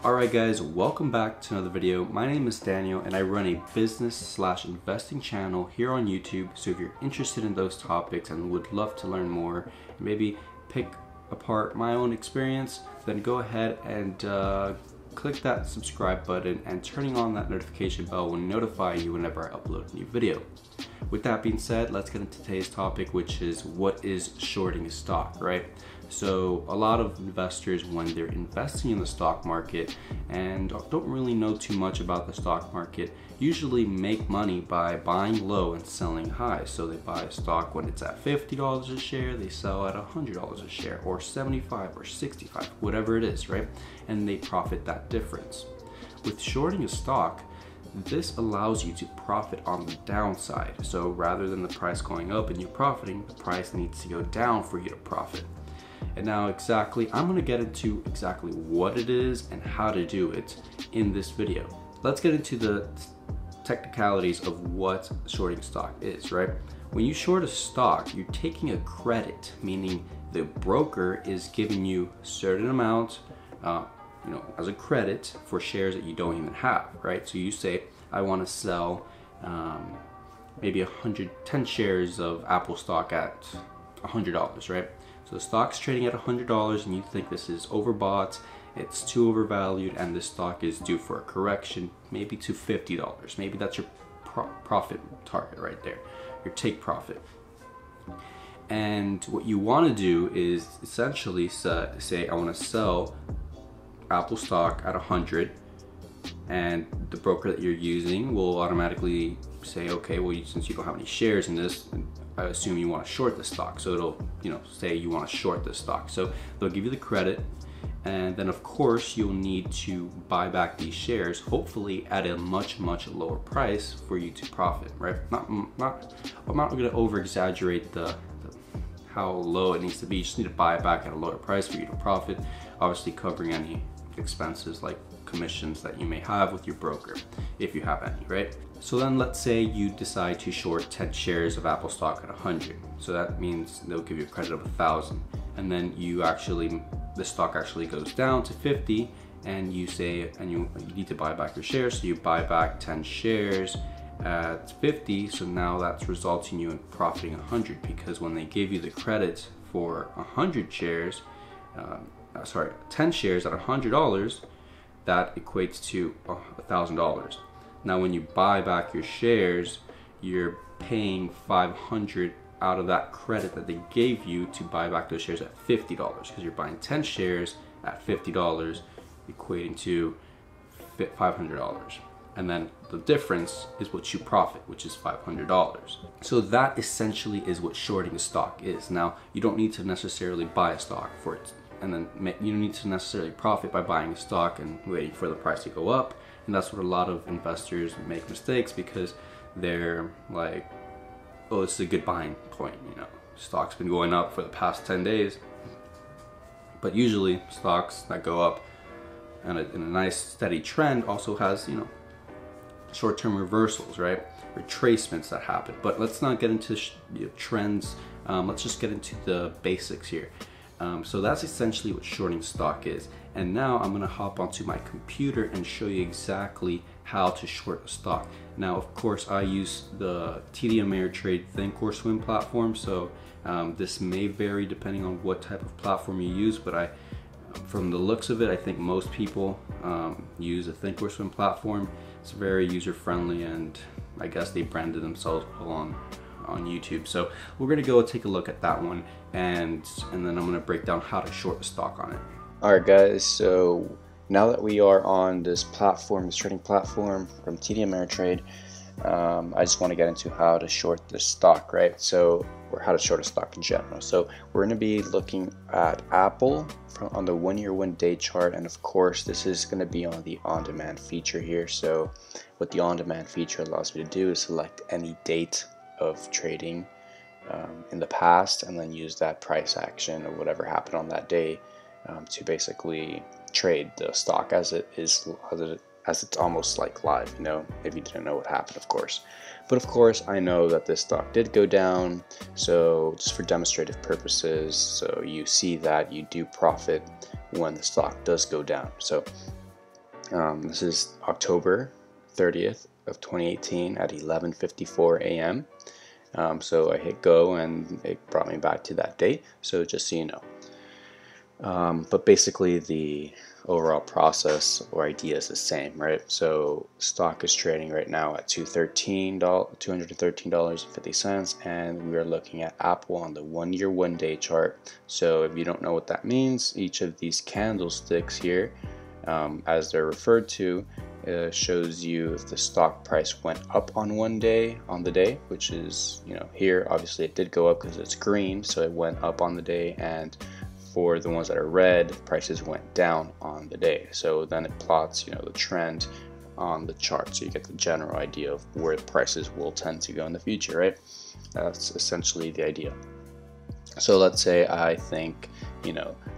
Alright guys, welcome back to another video. My name is Daniel and I run a business/investing channel here on YouTube. So if you're interested in those topics and would love to learn more and maybe pick apart my own experience, then go ahead and click that subscribe button and turning on that notification bell will notify you whenever I upload a new video. With that being said, let's get into today's topic, which is what is shorting a stock, right? So a lot of investors, when they're investing in the stock market and don't really know too much about the stock market, usually make money by buying low and selling high. So they buy a stock when it's at $50 a share, they sell at $100 a share, or 75 or 65, whatever it is, right? And they profit that difference. With shorting a stock, this allows you to profit on the downside. So rather than the price going up and you profiting, the price needs to go down for you to profit. And now I'm going to get into exactly what it is and how to do it in this video. Let's get into the technicalities of what shorting stock is, right? When you short a stock, you're taking a credit, meaning the broker is giving you a certain amount as a credit for shares that you don't even have, right? So you say, I want to sell maybe 110 shares of Apple stock at $100, right? So the stock's trading at $100 and you think this is overbought, it's too overvalued, and this stock is due for a correction, maybe to $50. Maybe that's your profit target right there, your take profit. And what you want to do is essentially say I want to sell Apple stock at 100, and the broker that you're using will automatically say, okay, well, since you don't have any shares in this, I assume you want to short the stock. So it'll, say you want to short the stock. So they'll give you the credit, and then of course you'll need to buy back these shares, hopefully at a much lower price for you to profit, right? I'm not going to over exaggerate how low it needs to be. You just need to buy it back at a lower price for you to profit, obviously covering any expenses like commissions that you may have with your broker, if you have any, right? So then let's say you decide to short 10 shares of Apple stock at 100. So that means they'll give you a credit of 1,000. And then the stock actually goes down to 50, and you say, and you need to buy back your shares. So you buy back 10 shares at 50. So now that's resulting you in profiting 100, because when they give you the credit for 100 shares, 10 shares at $100, that equates to $1,000. Now when you buy back your shares, you're paying $500 out of that credit that they gave you to buy back those shares at $50, because you're buying 10 shares at $50, equating to $500. And then the difference is what you profit, which is $500. So that essentially is what shorting a stock is. Now, you don't need to necessarily buy a stock for it, and then you don't need to necessarily profit by buying a stock and waiting for the price to go up. And that's what a lot of investors make mistakes, because they're like, oh, this is a good buying point, stock's been going up for the past 10 days. But usually stocks that go up in a nice steady trend also has, short-term reversals, right? Retracements that happen. But let's not get into trends. Let's just get into the basics here. So that's essentially what shorting stock is. And now I'm gonna hop onto my computer and show you exactly how to short a stock. Now, of course, I use the TD Ameritrade Thinkorswim platform. So this may vary depending on what type of platform you use, but from the looks of it, I think most people use a Thinkorswim platform. It's very user-friendly, and I guess they branded themselves well on YouTube. So we're gonna go take a look at that one, and then I'm gonna break down how to short the stock on it. Alright guys, so now that we are on this platform, this trading platform from TD Ameritrade, I just want to get into how to short the stock, right? Or how to short a stock in general. So we're going to be looking at Apple on the 1-year 1-day chart, and of course this is going to be on the on-demand feature here. So what the on-demand feature allows me to do is select any date of trading in the past, and then use that price action or whatever happened on that day to basically trade the stock as it's almost like live, if you didn't know what happened, of course. But of course, I know that this stock did go down, so just for demonstrative purposes, so you see that you do profit when the stock does go down. So This is October 30th of 2018 at 11:54 a.m. So I hit go and it brought me back to that date, so just so you know. But basically the overall process or idea is the same, right? So stock is trading right now at $213.50, and we are looking at Apple on the 1-year 1-day chart. So if you don't know what that means, each of these candlesticks here, as they're referred to, shows you if the stock price went up on 1 day on the day, which is, here obviously it did go up because it's green, so it went up on the day, and for the ones that are red, prices went down on the day. So then it plots, the trend on the chart, so you get the general idea of where the prices will tend to go in the future, right? That's essentially the idea. So let's say I think,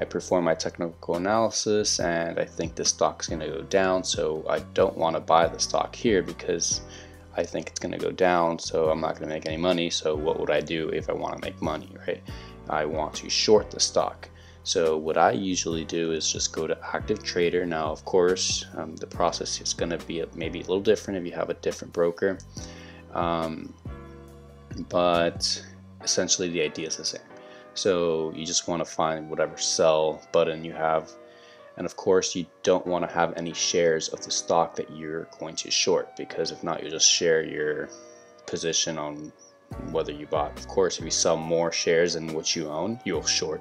I perform my technical analysis and I think the stock's going to go down, so I don't want to buy the stock here because I think it's going to go down, so I'm not going to make any money. So what would I do if I want to make money, right? I want to short the stock. So what I usually do is just go to Active Trader. Now, of course, the process is going to be maybe a little different if you have a different broker, but essentially the idea is the same. So you just want to find whatever sell button you have, and of course you don't want to have any shares of the stock that you're going to short, because if not, you'll just share your position on whether you bought. Of course, if you sell more shares than what you own, you'll short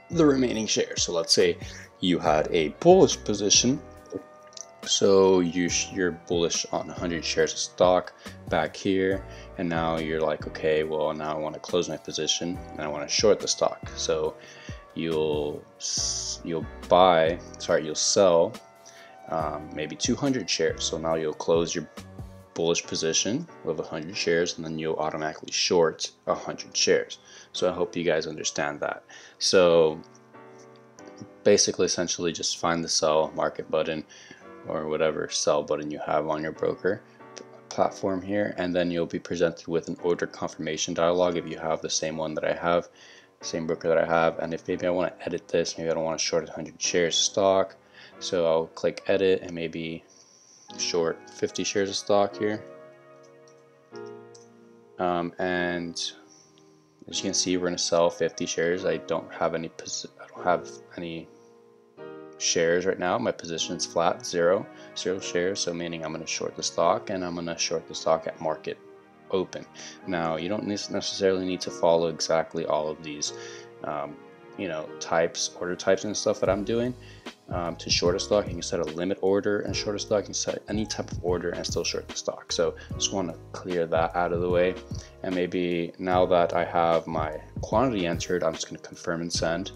the remaining shares. So let's say you had a bullish position, so you're bullish on 100 shares of stock back here, and now you're like, okay, well, now I want to close my position and I want to short the stock. So you'll sell maybe 200 shares. So now you'll close your bullish position with 100 shares, and then you'll automatically short 100 shares. So I hope you guys understand that. So basically, essentially, just find the sell market button or whatever sell button you have on your broker platform here, and then you'll be presented with an order confirmation dialog if you have the same one that I have, same broker that I have. And if maybe I want to edit this, maybe I don't want to short 100 shares of stock, so I'll click edit and maybe short 50 shares of stock here. And as you can see, we're going to sell 50 shares. I don't have any shares right now. My position is flat, zero shares, so meaning I'm going to short the stock, and I'm going to short the stock at market open. Now, you don't necessarily need to follow exactly all of these order types and stuff that I'm doing to short a stock. You can set a limit order and short a stock. You can set any type of order and still short the stock. So just want to clear that out of the way. And maybe now that I have my quantity entered, I'm just going to confirm and send,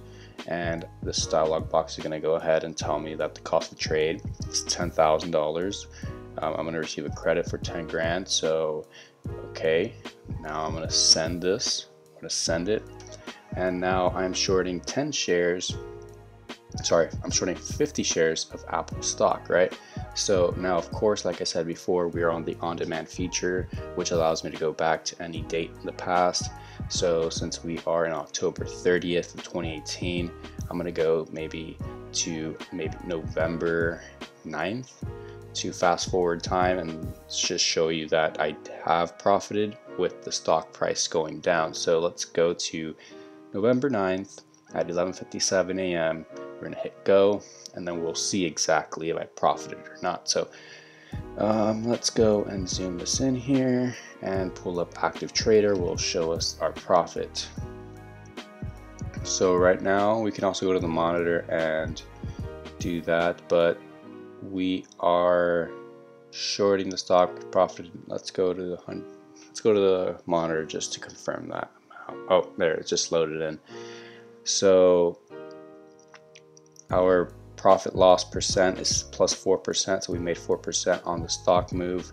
and this dialog box is going to go ahead and tell me that the cost of trade is $10,000. I'm going to receive a credit for 10 grand. So okay, now I'm going to send this. I'm going to send it, and now I'm shorting 10 shares. Sorry, I'm shorting 50 shares of Apple stock, right? So now, of course, like I said before, we are on the on-demand feature, which allows me to go back to any date in the past. So since we are in October 30th of 2018, I'm going to go maybe November 9th to fast forward time and just show you that I have profited with the stock price going down. So let's go to November 9th at 11:57 a.m. We're going to hit go, and then we'll see exactly if I profited or not. So let's go and zoom this in here and pull up Active Trader. Will show us our profit. So right now we can also go to the monitor and do that, but we are shorting the stock profit. Let's go to the monitor just to confirm that. Oh, there, it just loaded in. So our profit loss percent is plus 4%, so we made 4% on the stock move.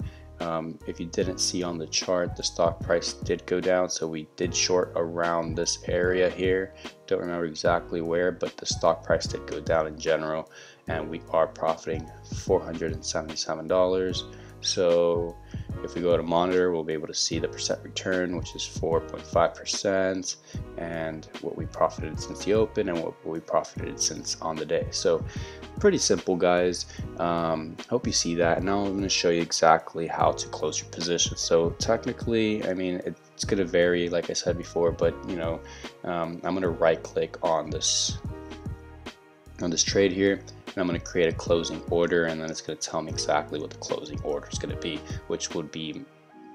If you didn't see on the chart, the stock price did go down, so we did short around this area here. Don't remember exactly where, but the stock price did go down in general, and we are profiting $477. So if we go to monitor, we'll be able to see the percent return, which is 4.5%, and what we profited since the open and what we profited since on the day. So pretty simple, guys. Hope you see that. Now I'm going to show you exactly how to close your position. So technically, I mean, it's going to vary, like I said before, but you know, I'm going to right click on this trade here, and I'm going to create a closing order, and then it's going to tell me exactly what the closing order is going to be, which would be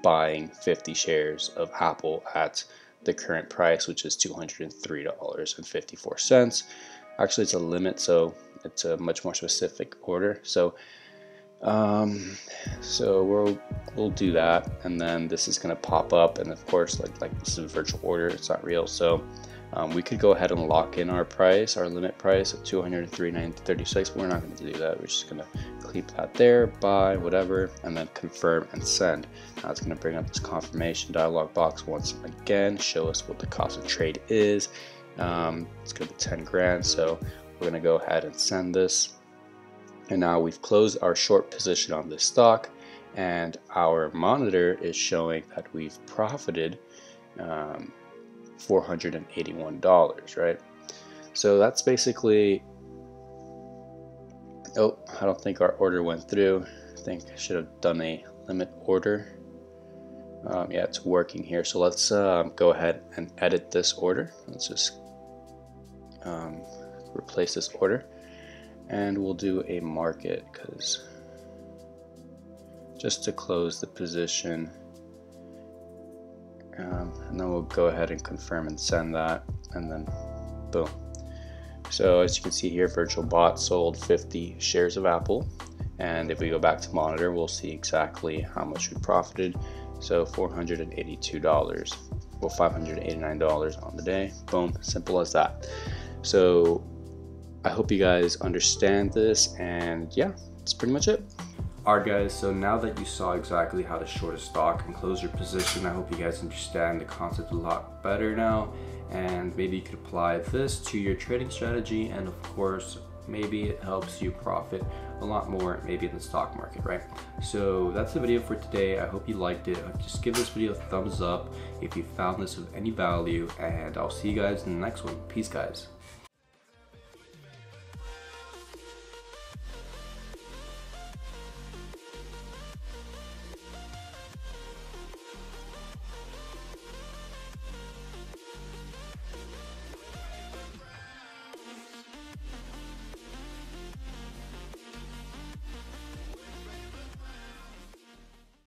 buying 50 shares of Apple at the current price, which is $203.54. Actually, it's a limit, so it's a much more specific order. So we'll do that, and then this is going to pop up, and of course, like this is a virtual order, it's not real. So we could go ahead and lock in our price, our limit price at $203.36, but we're not going to do that. We're just going to keep that there, buy, whatever, and then confirm and send. Now it's going to bring up this confirmation dialog box once again, show us what the cost of trade is. It's going to be 10 grand, so we're going to go ahead and send this. And now we've closed our short position on this stock, and our monitor is showing that we've profited $481, right? So that's basically, oh, I don't think our order went through. I think I should have done a limit order. Yeah, it's working here. So let's go ahead and edit this order. Let's just replace this order, and we'll do a market, because just to close the position. And then we'll go ahead and confirm and send that, and then boom. So as you can see here, virtual bot sold 50 shares of Apple, and if we go back to monitor, we'll see exactly how much we profited. So $482, well, $589 on the day. Boom, simple as that. So I hope you guys understand this, and yeah, that's pretty much it. Alright guys, so now that you saw exactly how to short a stock and close your position, I hope you guys understand the concept a lot better now, and maybe you could apply this to your trading strategy, and of course maybe it helps you profit a lot more maybe in the stock market, right? So that's the video for today. I hope you liked it. Just give this video a thumbs up if you found this of any value, and I'll see you guys in the next one. Peace, guys.